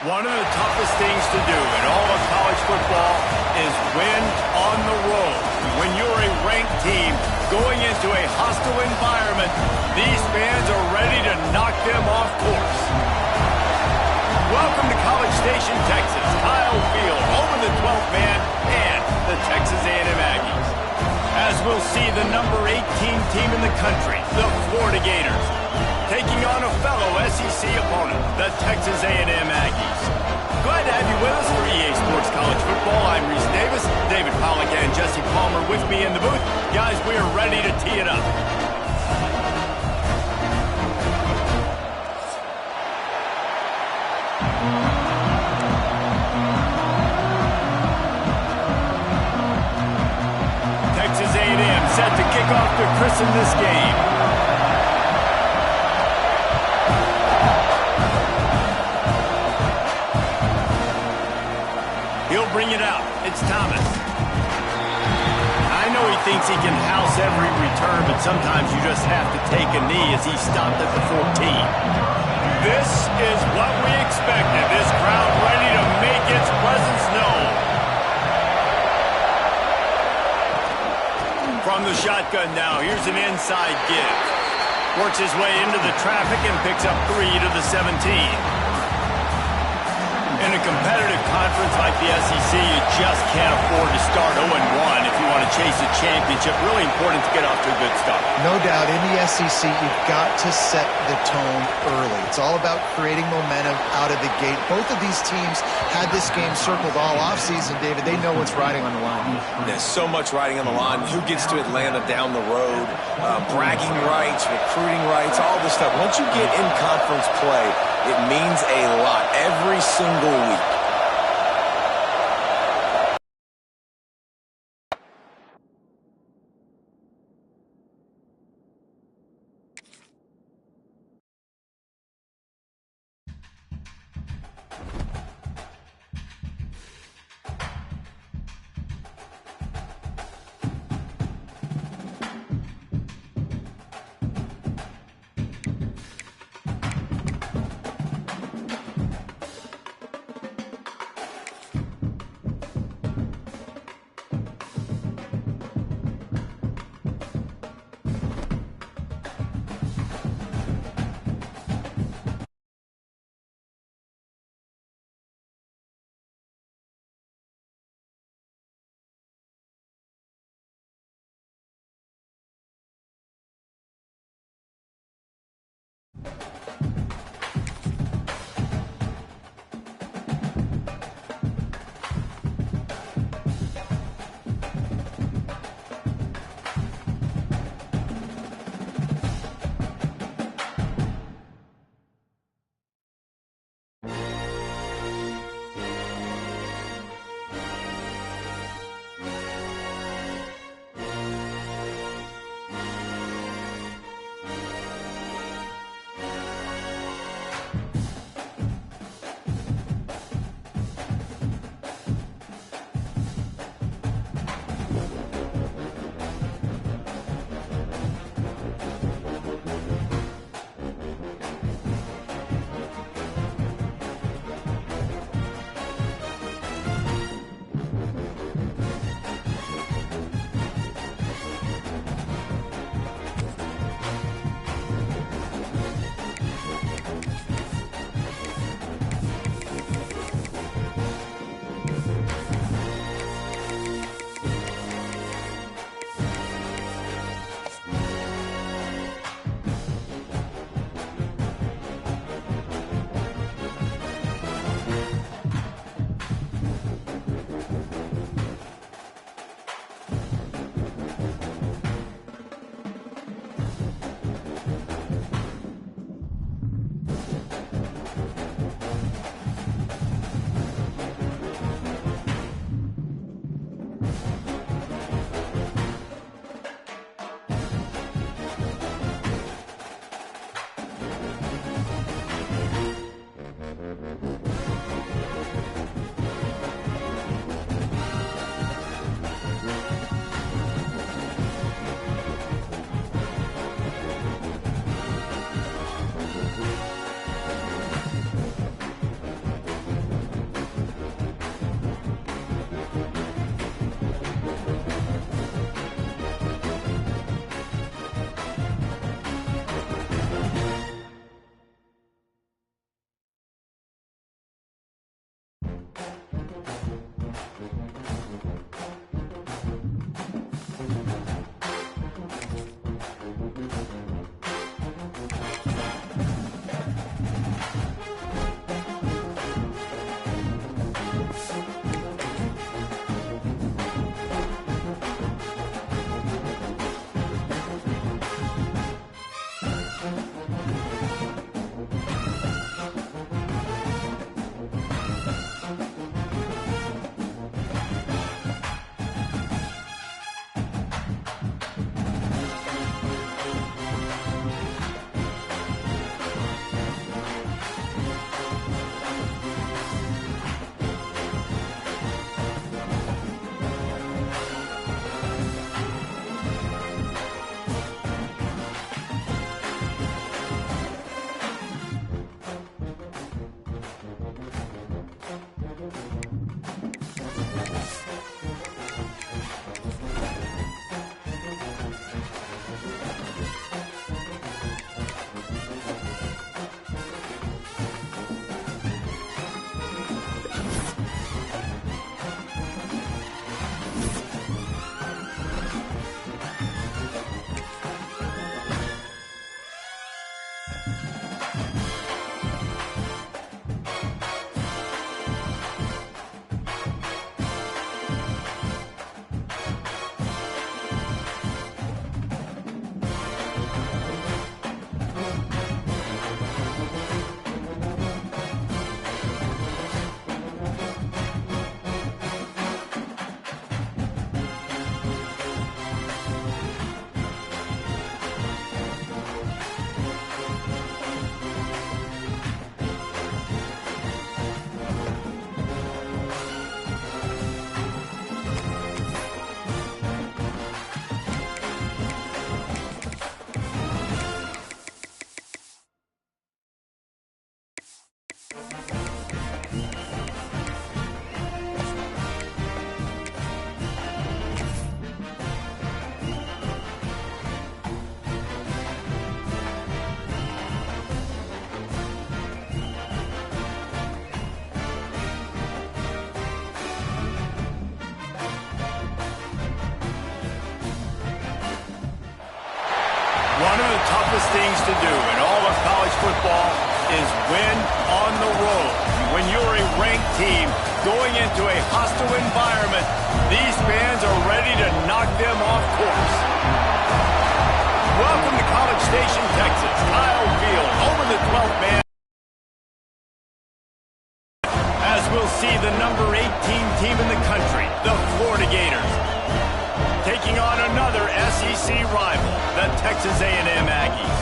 One of the toughest things to do in all of college football is win on the road. When you're a ranked team going into a hostile environment, these fans are ready to knock them off course. Welcome to College Station, Texas. Kyle Field over the 12th man and the Texas A&M Aggies. As we'll see the number 18 team in the country, the Florida Gators, taking on a fellow SEC opponent, the Texas A&M Aggies. Glad to have you with us for EA Sports College Football. I'm Reese Davis, David Pollack and Jesse Palmer with me in the booth. Guys, we are ready to tee it up. Texas A&M set to kick off to christen this game. He'll bring it out. It's Thomas. I know he thinks he can house every return, but sometimes you just have to take a knee as he stopped at the 14. This is what we expected. This crowd ready to make its presence known. From the shotgun now, here's an inside give. Works his way into the traffic and picks up 3 to the 17. In a competitive conference like the SEC, you just can't afford to start 0-1 if you want to chase a championship. Really important to get off to a good start. No doubt, in the SEC, you've got to set the tone early. It's all about creating momentum out of the gate. Both of these teams had this game circled all offseason, David. They know what's riding on the line. There's so much riding on the line. Who gets to Atlanta down the road? Bragging rights, recruiting rights, all this stuff. Once you get in conference play, it means a lot every single week. toughest things to do in all of college football is win on the road. When you're a ranked team going into a hostile environment, these fans are ready to knock them off course. Welcome to College Station, Texas. Kyle Field, home of the 12th man. As we'll see the number 18 team in the country, the Florida Gators, taking on another SEC rival, the Texas A&M Aggies.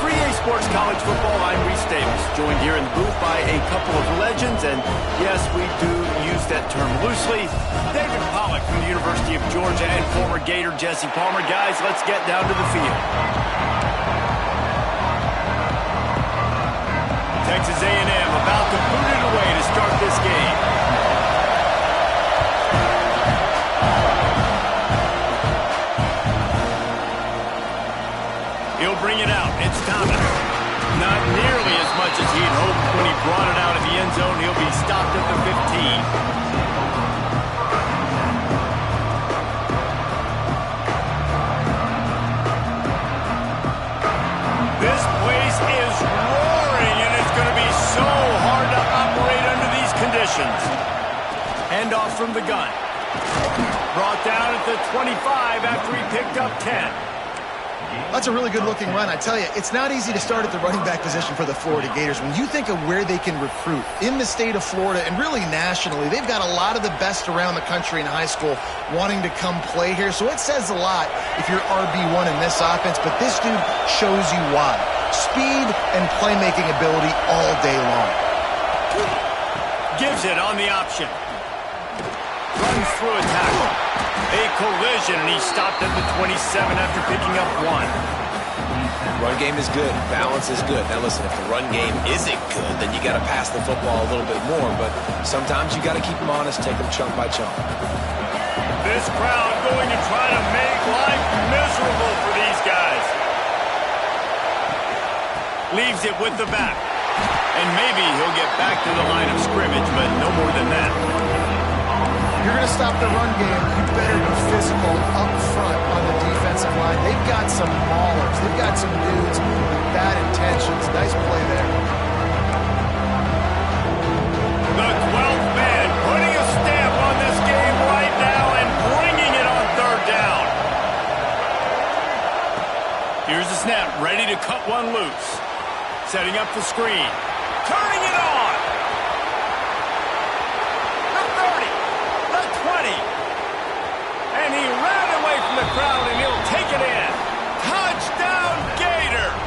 For EA Sports College Football, I'm Reese Davis, joined here in the booth by a couple of legends, and yes, we do use that term loosely. David Pollack from the University of Georgia and former Gator Jesse Palmer. Guys, let's get down to the field. Texas A&M about to boot it away to start this game. He'll bring it out. It's Thomas. Not nearly as much as he'd hoped when he brought it out of the end zone. He'll be stopped at the 15. This place is roaring, and it's going to be so hard to operate under these conditions. Handoff from the gun. Brought down at the 25 after he picked up 10. That's a really good-looking run. I tell you, it's not easy to start at the running back position for the Florida Gators. When you think of where they can recruit in the state of Florida and really nationally, they've got a lot of the best around the country in high school wanting to come play here. So it says a lot if you're RB1 in this offense, but this dude shows you why. Speed and playmaking ability all day long. Gives it on the option. Runs through a tackle. A collision, and he stopped at the 27 after picking up 1. Run game is good. Balance is good. Now listen, if the run game isn't good, then you got to pass the football a little bit more. But sometimes you got to keep them honest, take them chunk by chunk. This crowd going to try to make life miserable for these guys. Leaves it with the back. And maybe he'll get back to the line of scrimmage, but no more than that. You're going to stop the run game, you better be physical up front on the defensive line. They've got some maulers. They've got some dudes with bad intentions. Nice play there. The 12th man putting a stamp on this game right now and bringing it on third down. Here's the snap, ready to cut one loose. Setting up the screen. Turning it on. And he ran away from the crowd, and he'll take it in. Touchdown, Gators!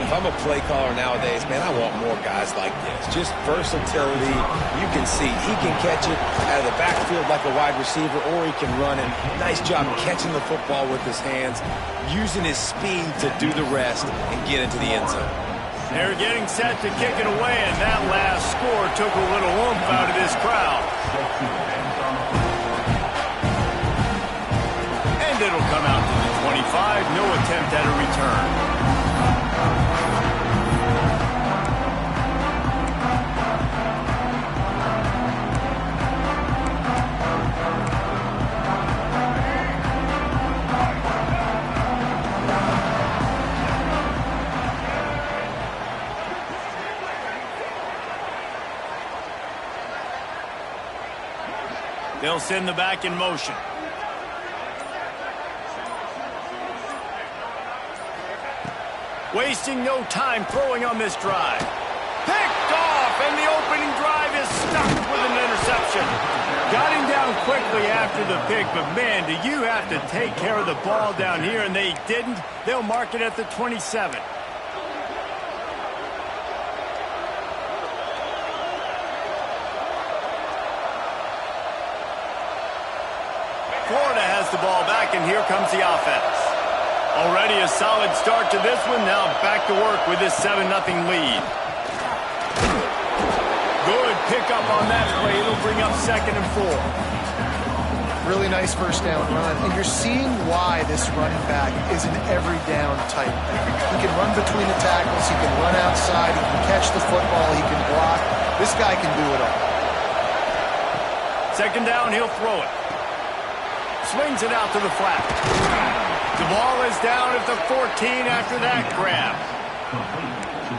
If I'm a play caller nowadays, man, I want more guys like this. Just versatility. You can see he can catch it out of the backfield like a wide receiver, or he can run. And nice job catching the football with his hands, using his speed to do the rest and get into the end zone. They're getting set to kick it away, and that last score took a little oomph out of this crowd. And it'll come out to the 25. No attempt at a return. They'll send the back in motion. Wasting no time throwing on this drive. Picked off, and the opening drive is stopped with an interception. Got him down quickly after the pick, but man, do you have to take care of the ball down here, and they didn't. They'll mark it at the 27. Florida has the ball back, and here comes the offense. Already a solid start to this one. Now back to work with this 7-0 lead. Good pickup on that play. It'll bring up 2nd and 4. Really nice first down run. And you're seeing why this running back is an every down type. He can run between the tackles. He can run outside. He can catch the football. He can block. This guy can do it all. 2nd down, he'll throw it. Swings it out to the flat. The ball is down at the 14 after that grab.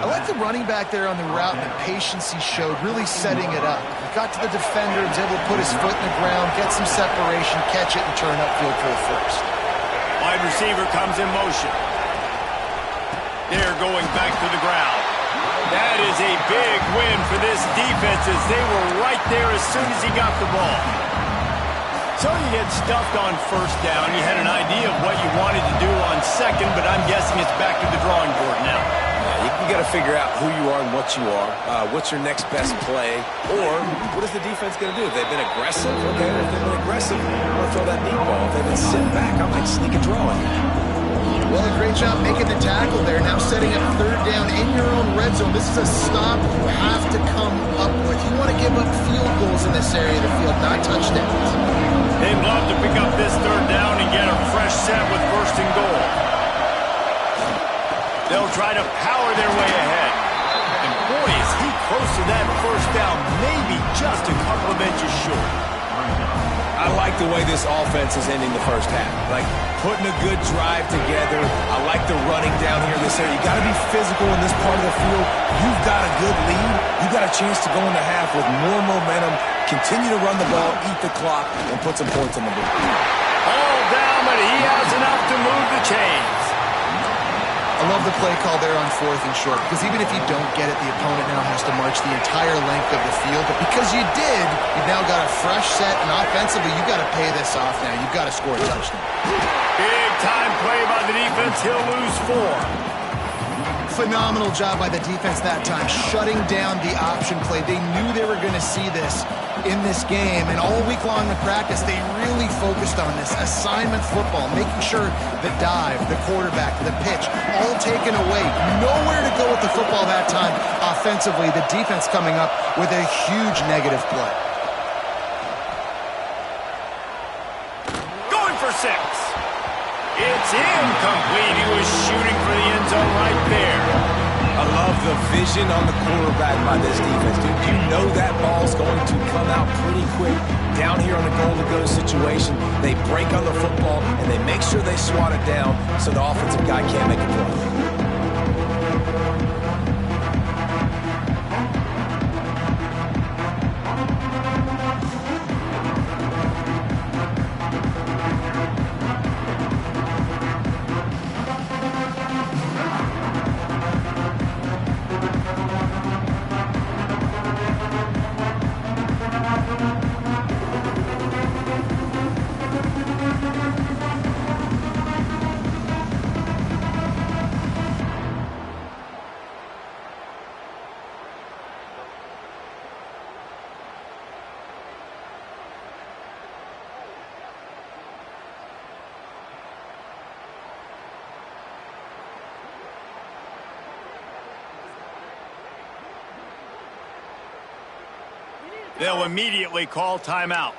I like the running back there on the route and the patience he showed, really setting it up. He got to the defender, was able to put his foot in the ground, get some separation, catch it, and turn upfield for the first. Wide receiver comes in motion. They're going back to the ground. That is a big win for this defense as they were right there as soon as he got the ball. So you get stuffed on first down. You had an idea of what you wanted to do on second, but I'm guessing it's back to the drawing board now. You got to figure out who you are and what you are. What's your next best play? Or what is the defense going to do? If they've been aggressive, okay. If they've been aggressive, I'm going to throw that deep ball. If they've been sitting back, I might sneak a draw in. Well, a great job making the tackle there. Now setting up third down in your own red zone. This is a stop you have to come up with. You want to give up field goals in this area of the field, not touchdowns. They'd love to pick up this third down and get a fresh set with first and goal. They'll try to power their way ahead. And boy, is he close to that first down, maybe just a couple of inches short. I like the way this offense is ending the first half. Like, putting a good drive together. I like the running down here in this area. You got to be physical in this part of the field. You've got a good lead. You've got a chance to go in the half with more momentum, continue to run the ball, eat the clock, and put some points on the board. All down, but he has enough to move the chains. I love the play call there on fourth and short, because even if you don't get it, the opponent now has to march the entire length of the field. But because you did, you've now got a fresh set, and offensively, you've got to pay this off now. You've got to score a touchdown. Big time play by the defense. He'll lose 4. Phenomenal job by the defense that time, shutting down the option play. They knew they were going to see this in this game, and all week long in practice, they really focused on this assignment football, making sure the dive, the quarterback, the pitch, all taken away. Nowhere to go with the football that time. Offensively, the defense coming up with a huge negative play. Going for 6. It's incomplete. He was shooting for the end zone right there. I love the vision on the quarterback by this defense, dude. You know that ball's going to come out pretty quick. Down here on the goal-to-go situation, they break on the football, and they make sure they swat it down so the offensive guy can't make a play. They'll immediately call timeout.